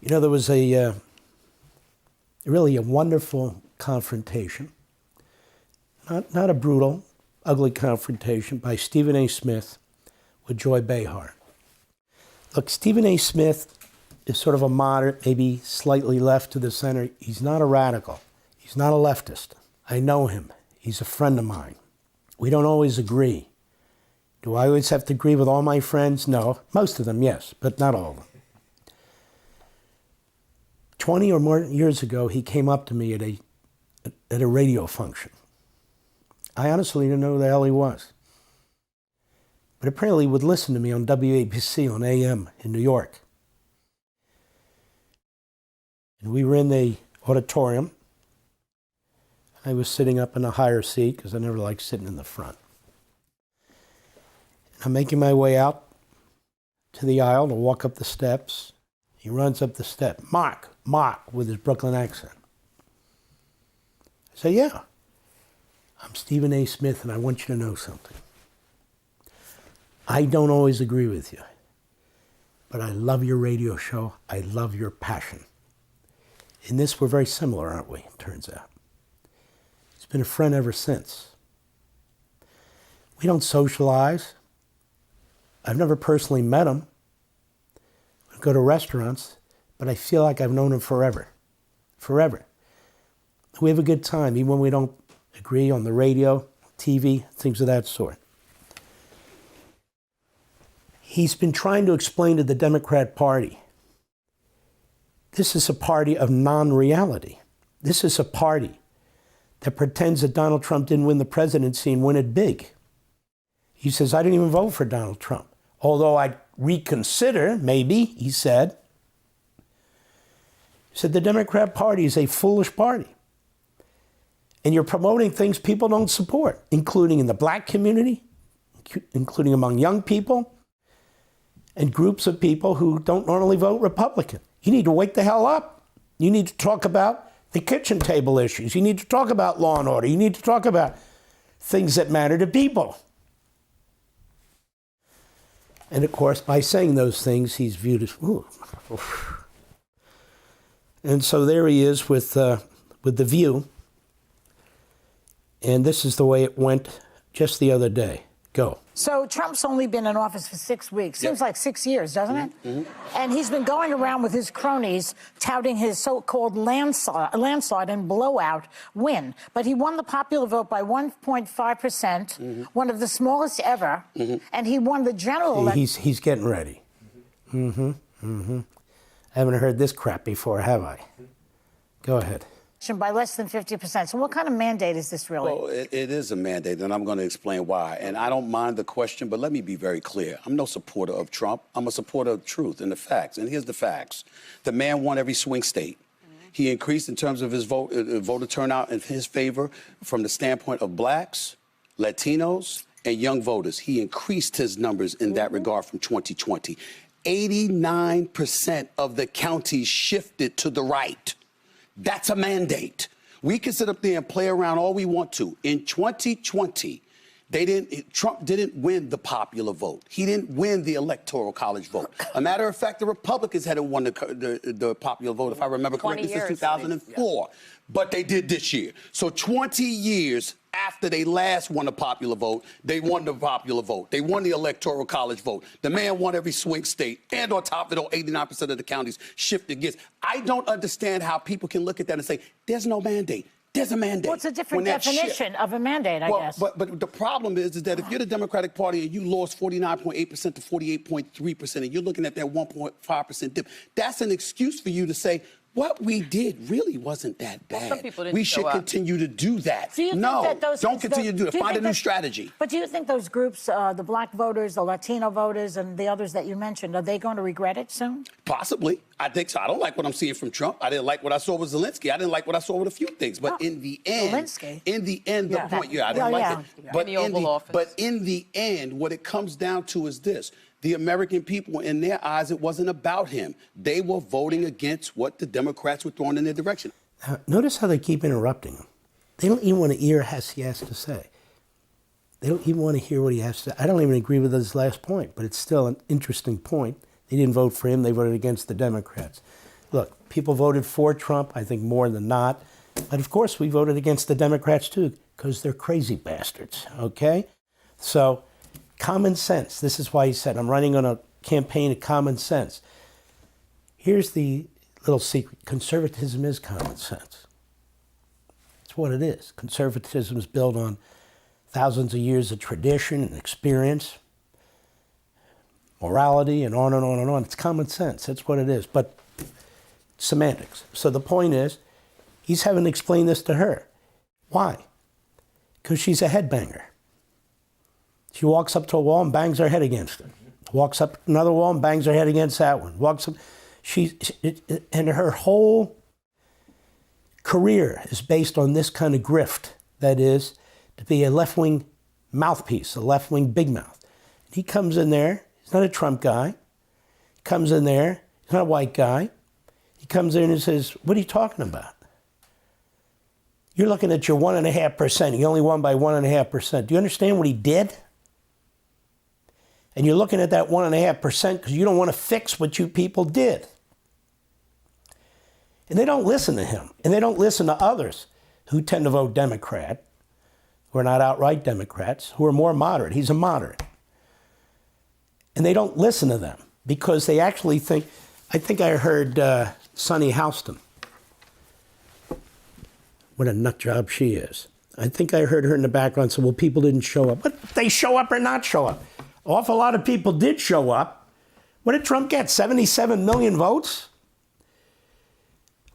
You know, there was really a wonderful confrontation, not a brutal, ugly confrontation by Stephen A. Smith with Joy Behar. Look, Stephen A. Smith is sort of a moderate, maybe slightly left to the center. He's not a radical. He's not a leftist. I know him. He's a friend of mine. We don't always agree. Do I always have to agree with all my friends? No. Most of them, yes, but not all of them. 20 or more years ago, he came up to me at a radio function. I honestly didn't know who the hell he was. But apparently he would listen to me on WABC on AM in New York. And we were in the auditorium. I was sitting up in a higher seat because I never liked sitting in the front. And I'm making my way out to the aisle to walk up the steps. He runs up the step. Mark, with his Brooklyn accent. I say, yeah, I'm Stephen A. Smith and I want you to know something. I don't always agree with you, but I love your radio show. I love your passion. In this, we're very similar, aren't we? It turns out. He's been a friend ever since. We don't socialize. I've never personally met him. We go to restaurants, but I feel like I've known him forever. Forever. We have a good time, even when we don't agree on the radio, TV, things of that sort. He's been trying to explain to the Democrat Party, this is a party of non-reality. This is a party that pretends that Donald Trump didn't win the presidency and win it big. He says, I didn't even vote for Donald Trump. Although I'd reconsider, maybe, he said. He said, the Democrat Party is a foolish party. And you're promoting things people don't support, including in the black community, including among young people, and groups of people who don't normally vote Republican. You need to wake the hell up. You need to talk about the kitchen table issues. You need to talk about law and order. You need to talk about things that matter to people. And of course, by saying those things, he's viewed as, ooh. And so there he is with The View. And this is the way it went just the other day. Go. So Trump's only been in office for 6 weeks. Seems like 6 years, doesn't it? Mm-hmm. And he's been going around with his cronies touting his so-called landslide and blowout win. But he won the popular vote by 1.5%, one of the smallest ever, and he won the general election. He's getting ready. I haven't heard this crap before, have I? Go ahead. By less than 50%. So what kind of mandate is this really? Well, it is a mandate, and I'm going to explain why. And I don't mind the question, but let me be very clear. I'm no supporter of Trump. I'm a supporter of truth and the facts. And here's the facts. The man won every swing state. He increased in terms of his voter turnout in his favor from the standpoint of blacks, Latinos, and young voters. He increased his numbers in that regard from 2020. 89% of the counties shifted to the right. That's a mandate. We can sit up there and play around all we want to. In 2020, Trump didn't win the popular vote. He didn't win the Electoral College vote. A matter of fact, the Republicans hadn't won the popular vote, if I remember correctly, since 2004. Yeah. But they did this year. So 20 years after they last won a popular vote, they won the popular vote. They won the Electoral College vote. The man won every swing state. And on top of it, 89% of the counties shifted against. I don't understand how people can look at that and say, there's no mandate. There's a mandate. Well, it's a different definition of a mandate, I guess. But the problem is that if you're the Democratic Party and you lost 49.8% to 48.3%, and you're looking at that 1.5% dip, that's an excuse for you to say, what we did really wasn't that bad. Some people didn't we should continue to do that. Don't continue to do that. Find a new strategy. But do you think those groups, the black voters, the Latino voters, and the others that you mentioned, are they going to regret it soon? Possibly. I think so. I don't like what I'm seeing from Trump. I didn't like what I saw with Zelensky. I didn't like what I saw with a few things. But in the end, Zelensky? The point, I didn't like it. But in the end, what it comes down to is this. The American people, in their eyes, it wasn't about him. They were voting against what the Democrats were throwing in their direction. Notice how they keep interrupting him. They don't even want to hear what he has to say. They don't even want to hear what he has to say. I don't even agree with his last point, but it's still an interesting point. They didn't vote for him. They voted against the Democrats. Look, people voted for Trump, I think more than not. But of course, we voted against the Democrats too, because they're crazy bastards, okay? So, common sense. This is why he said, I'm running on a campaign of common sense. Here's the little secret. Conservatism is common sense. It's what it is. Conservatism is built on thousands of years of tradition and experience, morality, and on and on and on. It's common sense. That's what it is. But semantics. So the point is, he's having to explain this to her. Why? Because she's a headbanger. She walks up to a wall and bangs her head against it. Walks up to another wall and bangs her head against that one. Walks up. And her whole career is based on this kind of grift. That is, to be a left-wing mouthpiece, a left-wing big mouth. He comes in there. He's not a Trump guy. He comes in there. He's not a white guy. He comes in and says, what are you talking about? You're looking at your 1.5%. He only won by 1.5%. Do you understand what he did? And you're looking at that 1.5% because you don't want to fix what you people did. And they don't listen to him. And they don't listen to others who tend to vote Democrat, who are not outright Democrats, who are more moderate. He's a moderate. And they don't listen to them because they actually think, I think I heard Sonny Hostin. What a nut job she is. I think I heard her in the background say, well, people didn't show up. But they show up or not show up. An awful lot of people did show up. What did Trump get, 77 million votes?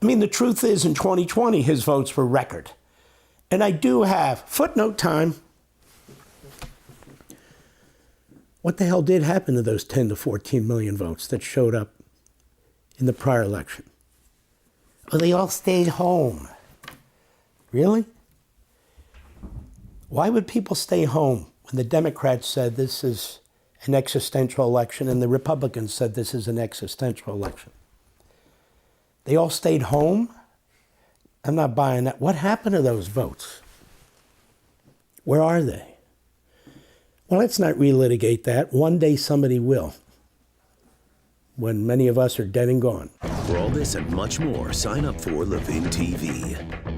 I mean, the truth is, in 2020, his votes were record. And I do have, footnote time, what the hell did happen to those 10 to 14 million votes that showed up in the prior election? Oh, they all stayed home. Really? Why would people stay home when the Democrats said this is an existential election and the Republicans said this is an existential election? They all stayed home? I'm not buying that. What happened to those votes? Where are they? Well, let's not relitigate that. One day somebody will, when many of us are dead and gone. For all this and much more, sign up for Levin TV.